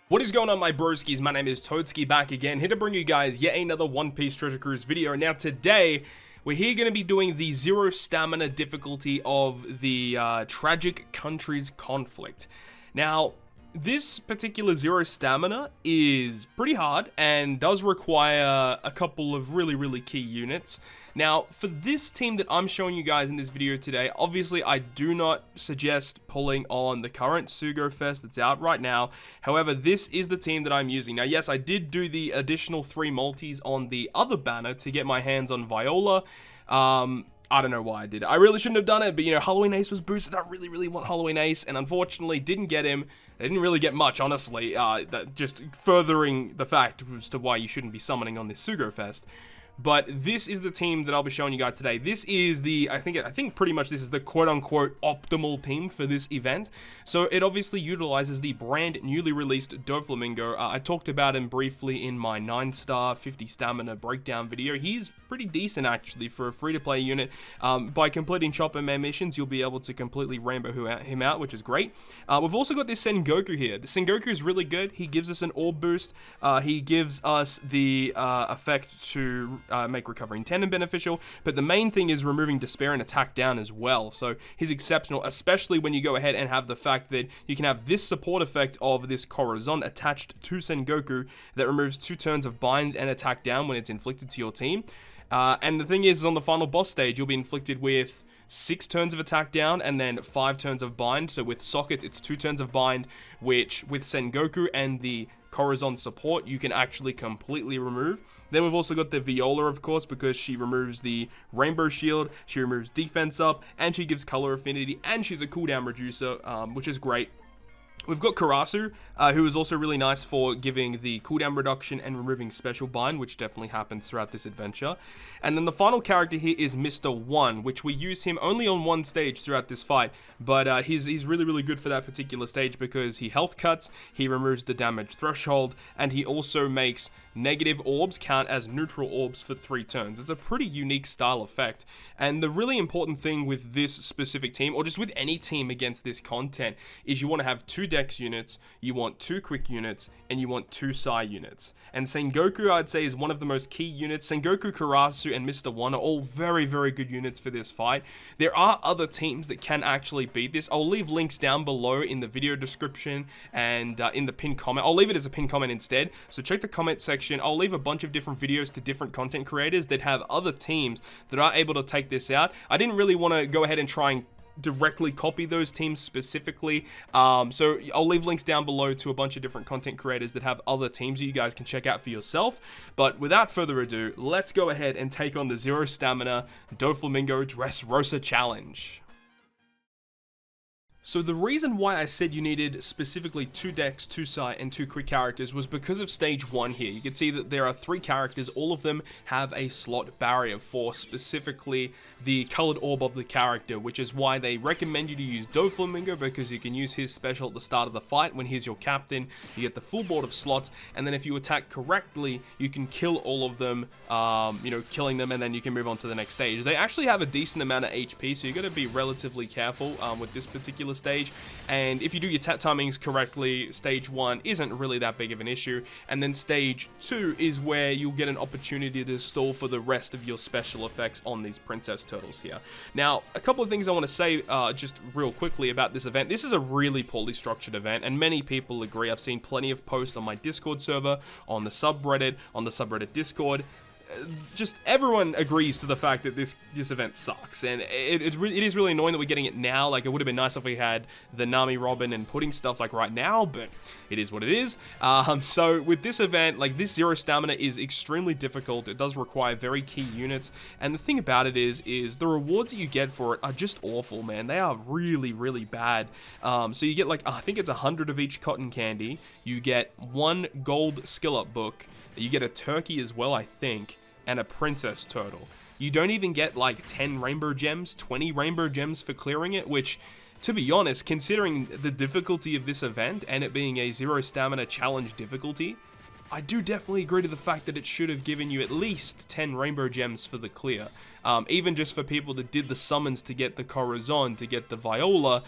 What is going on, my broskiis? My name is Toadskii, back again, here to bring you guys yet another One Piece Treasure Cruise video. Now today, we're here going to be doing the 0 stamina difficulty of the Tragic Countries Conflict. Now, this particular 0 stamina is pretty hard and does require a couple of really key units. Now, for this team that I'm showing you guys in this video today, obviously I do not suggest pulling on the current Sugo Fest that's out right now. However, this is the team that I'm using. Now, yes, I did do the additional 3 multis on the other banner to get my hands on Viola. I don't know why I did it. I really shouldn't have done it, but you know, Halloween Ace was boosted. I really want Halloween Ace, and unfortunately didn't get him. They didn't really get much, honestly. Just furthering the fact as to why you shouldn't be summoning on this Sugo Fest. But this is the team that I'll be showing you guys today. This is the, I think pretty much this is the quote-unquote optimal team for this event. So it obviously utilizes the brand newly released Doflamingo. I talked about him briefly in my 9-star 50 stamina breakdown video. He's pretty decent actually for a free-to-play unit. By completing Chopper Man missions, you'll be able to completely rainbow him out, which is great. We've also got this Sengoku here. The Sengoku is really good. He gives us an orb boost. He gives us the effect to make recovering tendon beneficial, but the main thing is removing despair and attack down as well. So he's exceptional, especially when you go ahead and have the fact that you can have this support effect of this Corazon attached to Sengoku that removes 2 turns of bind and attack down when it's inflicted to your team. And the thing is, on the final boss stage, you'll be inflicted with 6 turns of attack down and then 5 turns of bind. So with Socket, it's 2 turns of bind, which with Sengoku and the Corazon support, you can actually completely remove. Then we've also got the Viola, of course, because she removes the Rainbow Shield, she removes defense up, and she gives color affinity, and she's a cooldown reducer, which is great. We've got Karasu, who is also really nice for giving the cooldown reduction and removing special bind, which definitely happens throughout this adventure. And then the final character here is Mr. 1, which we use him only on 1 stage throughout this fight, but he's really good for that particular stage because he health cuts, he removes the damage threshold, and he also makes negative orbs count as neutral orbs for 3 turns. It's a pretty unique style effect, and the really important thing with this specific team, or just with any team against this content, is you want to have 2 dex units, you want 2 quick units, and you want 2 psi units. And Sengoku, I'd say, is one of the most key units. Sengoku, Karasu, and Mr. 1 are all very good units for this fight. There are other teams that can actually beat this. I'll leave links down below in the video description and in the pinned comment. I'll leave it as a pinned comment instead, so check the comment section. I'll leave a bunch of different videos to different content creators that have other teams that are able to take this out. I didn't really want to go ahead and try and directly copy those teams specifically, so I'll leave links down below to a bunch of different content creators that have other teams that you guys can check out for yourself. But without further ado, let's go ahead and take on the 0 stamina Doflamingo Dressrosa challenge. So the reason why I said you needed specifically 2 dex, 2 psi, and 2 quick characters was because of stage 1 here. You can see that there are 3 characters, all of them have a slot barrier for specifically the colored orb of the character, which is why they recommend you to use Doflamingo, because you can use his special at the start of the fight when he's your captain. You get the full board of slots, and then if you attack correctly, you can kill all of them, you know, killing them, and then you can move on to the next stage. They actually have a decent amount of HP, so you got to be relatively careful with this particular stage, and if you do your tap timings correctly, stage 1 isn't really that big of an issue, and then stage 2 is where you'll get an opportunity to stall for the rest of your special effects on these princess turtles here. Now, a couple of things I want to say just real quickly about this event. This is a really poorly structured event, and many people agree. I've seen plenty of posts on my Discord server, on the subreddit Discord. Just everyone agrees to the fact that this event sucks, and it is really annoying that we're getting it now. Like, it would have been nice if we had the Nami, Robin, and Pudding stuff like right now, but it is what it is. So with this event, like, this 0 stamina is extremely difficult. It does require very key units, and the thing about it is the rewards that you get for it are just awful, man. They are really bad. So you get, like, I think it's 100 of each cotton candy. You get 1 gold skill up book. You get a turkey as well, I think, and a princess turtle. You don't even get like 10 rainbow gems, 20 rainbow gems for clearing it, which, to be honest, considering the difficulty of this event and it being a 0 stamina challenge difficulty, I do definitely agree to the fact that it should have given you at least 10 rainbow gems for the clear. even just for people that did the summons to get the Corazon, to get the Viola,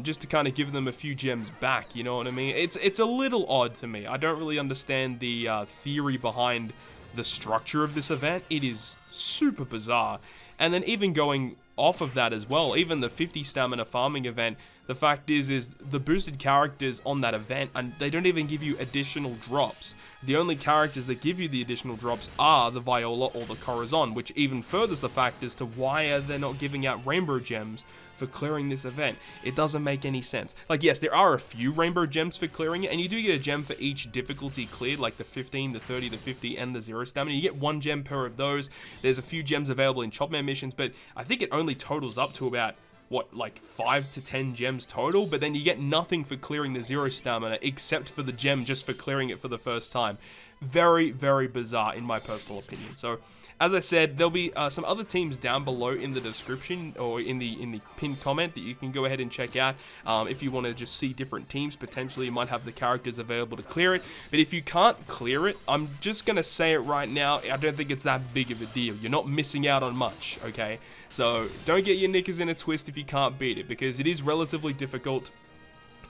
just to kind of give them a few gems back, you know what I mean? It's a little odd to me. I don't really understand the theory behind the structure of this event. It is super bizarre. And then even going off of that as well, even the 50 stamina farming event, the fact is the boosted characters on that event, and they don't even give you additional drops. The only characters that give you the additional drops are the Viola or the Corazon, which even furthers the fact as to why are they not giving out rainbow gems for clearing this event. It doesn't make any sense. Like, yes, there are a few rainbow gems for clearing it, and you do get a gem for each difficulty cleared, like the 15, the 30, the 50, and the 0 stamina. You get 1 gem per of those. There's a few gems available in Chopman missions, but I think it only totals up to about, what, like 5 to 10 gems total, but then you get nothing for clearing the 0 stamina except for the gem just for clearing it for the first time. Very, very bizarre in my personal opinion. So, as I said, there'll be some other teams down below in the description or in the pinned comment that you can go ahead and check out if you want to just see different teams. Potentially, you might have the characters available to clear it. But if you can't clear it, I'm just going to say it right now, I don't think it's that big of a deal. You're not missing out on much, okay? So, don't get your knickers in a twist if you can't beat it, because it is relatively difficult.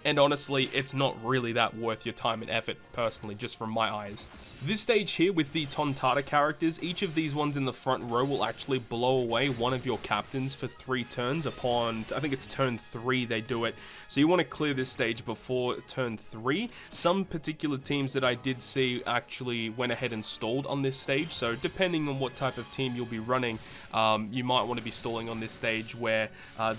And honestly, it's not really that worth your time and effort, personally, just from my eyes. This stage here with the Tontata characters, each of these ones in the front row will actually blow away one of your captains for 3 turns upon, I think it's turn 3 they do it. So you want to clear this stage before turn 3. Some particular teams that I did see actually went ahead and stalled on this stage, so depending on what type of team you'll be running, you might want to be stalling on this stage where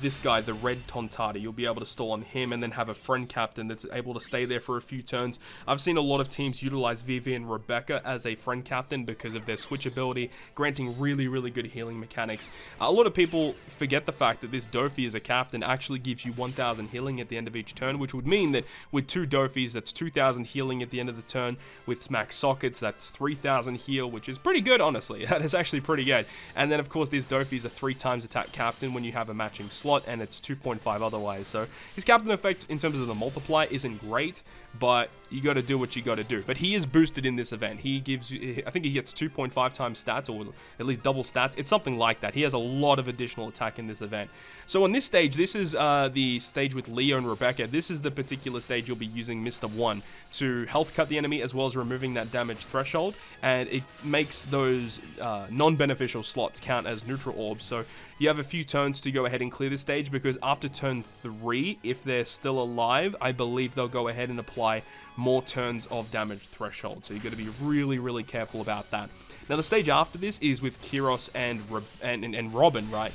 this guy, the red Tontata, you'll be able to stall on him and then have a friend captain that's able to stay there for a few turns. I've seen a lot of teams utilize Vivi and Rebecca as a friend captain because of their switch ability, granting really, really good healing mechanics. A lot of people forget the fact that this Dofi as a captain actually gives you 1000 healing at the end of each turn, which would mean that with 2 Dofis, that's 2000 healing at the end of the turn. With max sockets, that's 3000 heal, which is pretty good, honestly. That is actually pretty good. And then, of course, these Dofis are 3 times attack captain when you have a matching slot, and it's 2.5 otherwise. So his captain effect in terms of the multiply isn't great, but you got to do what you got to do. But he is boosted in this event. He gives you, I think he gets 2.5 times stats, or at least double stats. It's something like that. He has a lot of additional attack in this event. So on this stage, this is the stage with Leo and Rebecca. This is the particular stage you'll be using Mr. 1 to health cut the enemy, as well as removing that damage threshold, and it makes those non-beneficial slots count as neutral orbs. So you have a few turns to go ahead and clear this stage, because after turn 3, if they're still alive, I believe they'll go ahead and apply more turns of damage threshold. So you've got to be really, really careful about that. Now, the stage after this is with Kyros and Robin, right?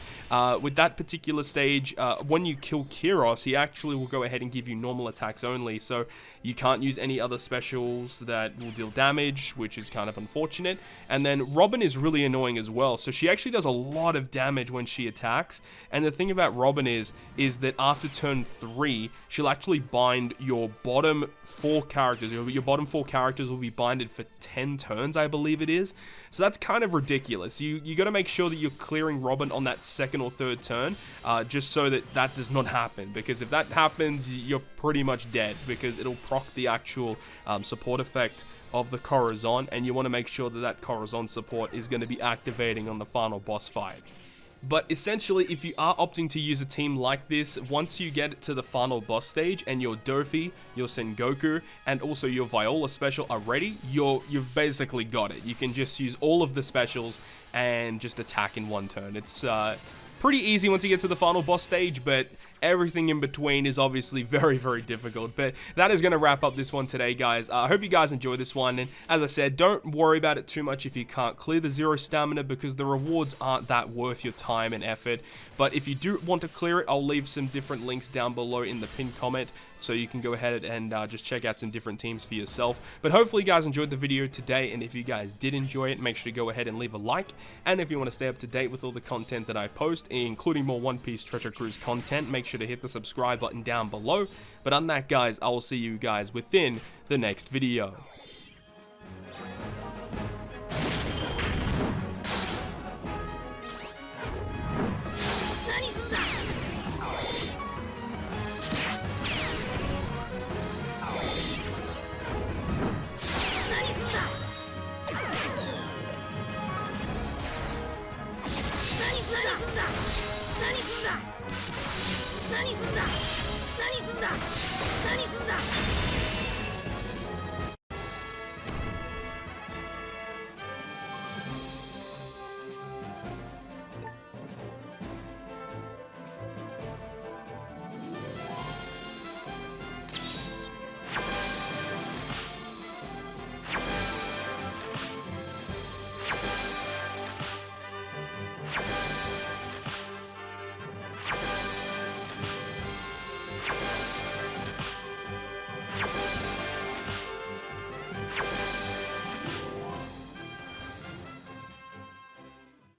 With that particular stage, when you kill Kyros, he actually will go ahead and give you normal attacks only, so you can't use any other specials that will deal damage, which is kind of unfortunate. And then Robin is really annoying as well, so she actually does a lot of damage when she attacks. And the thing about Robin is that after turn 3, she'll actually bind your bottom 4 characters. Your bottom 4 characters will be binded for 10 turns, I believe it is. So that's kind of ridiculous. You got to make sure that you're clearing Robin on that 2nd or 3rd turn, just so that does not happen. Because if that happens, you're pretty much dead, because it'll proc the actual support effect of the Corazon, and you want to make sure that Corazon support is going to be activating on the final boss fight. But essentially, if you are opting to use a team like this, once you get to the final boss stage and your Dofi, your Sengoku, and also your Viola special are ready, you've basically got it. You can just use all of the specials and just attack in 1 turn. It's pretty easy once you get to the final boss stage, but everything in between is obviously very, very difficult. But that is going to wrap up this one today, guys. I hope you guys enjoyed this one, and as I said, don't worry about it too much if you can't clear the 0 stamina, because the rewards aren't that worth your time and effort. But if you do want to clear it, I'll leave some different links down below in the pinned comment, so you can go ahead and just check out some different teams for yourself. But hopefully you guys enjoyed the video today, and if you guys did enjoy it, make sure to go ahead and leave a like. And if you want to stay up to date with all the content that I post, including more One Piece Treasure Cruise content, make sure to hit the subscribe button down below. But on that, guys, I will see you guys within the next video.